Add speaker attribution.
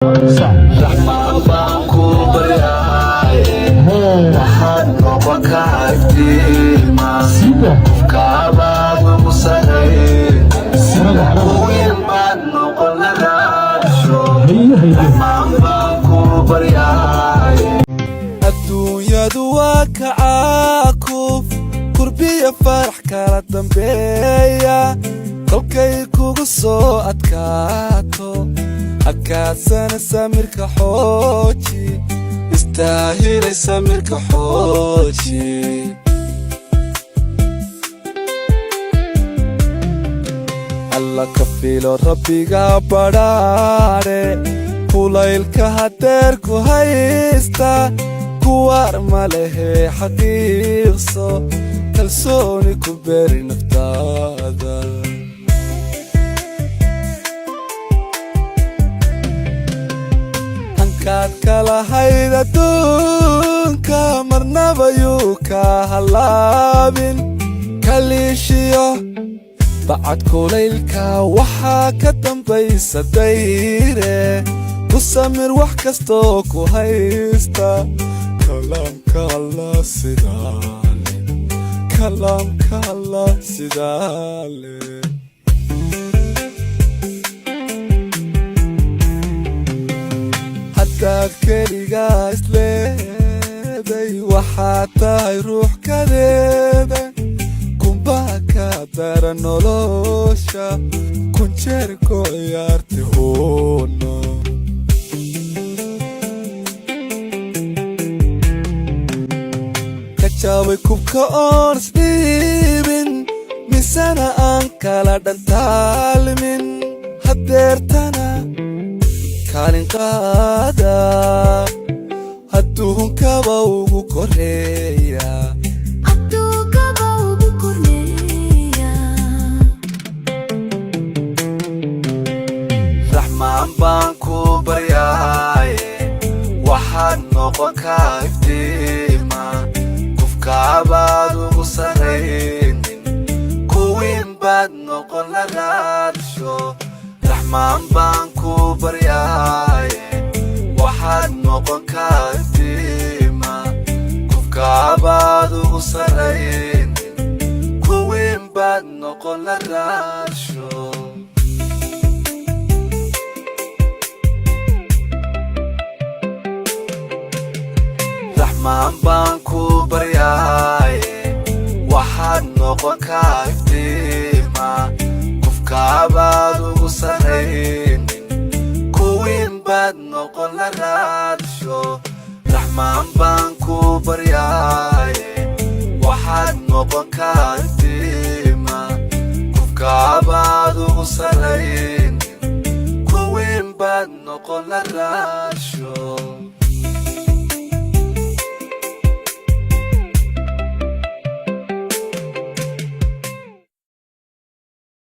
Speaker 1: رحمة بانكو برياي وحد وكايتيما كعباد مسرين وين بعد نقول راشو رحمة بانكو برياي
Speaker 2: الدنيا دواك عاكوف قربية فرح كانت دنبية kolkay kugu soo adkaato akaasana samirka xooji istaahilay samirka xooji alla ka filo rabbiga badhaadhe kulaylka hadeer ku haysta kuwaar ma lehe xaqiiqso kalsooni ku beeri naftaada kaad kala hayd adduunka marnaba yuu ka halaabin kaliishiyo bacad kulaylka waxaa ka dambaysa dayre ku samir wax kastoo ku haysta kalaamka allah sidaale kalaamka allah sidaale hadaad keligaa isleeday waxaad tahay ruux kadeeda kunbaa ka dara nolosha kun jeer ku ciyaarta hoono ka jaabay kubka oon isdhiibin misana aan kala dhantaalmin hadeertana kaalin qaada adduunkaba ugu koreeya
Speaker 1: raxmaan baan ku baryaaye waxaad noqon ka iftiima qofkaabaad ugu saraynin kuwiin baad noqon la raadsho raxmaan baan ku baryaaye waxaad noqon ka iftiima qofkaabaad ugu saraynin kuwiin baad noqon la raadsho raxmaan baan ku baryaaye waxaad noqon ka iftiima qofkaabaad ugu saraynin kuwiin baad noqon la raadsho raxmaan baan ku baryaaye waxaad noqon ka iftiima qofkaabaad ugu saraynin kuwiin baad noqon la raadsho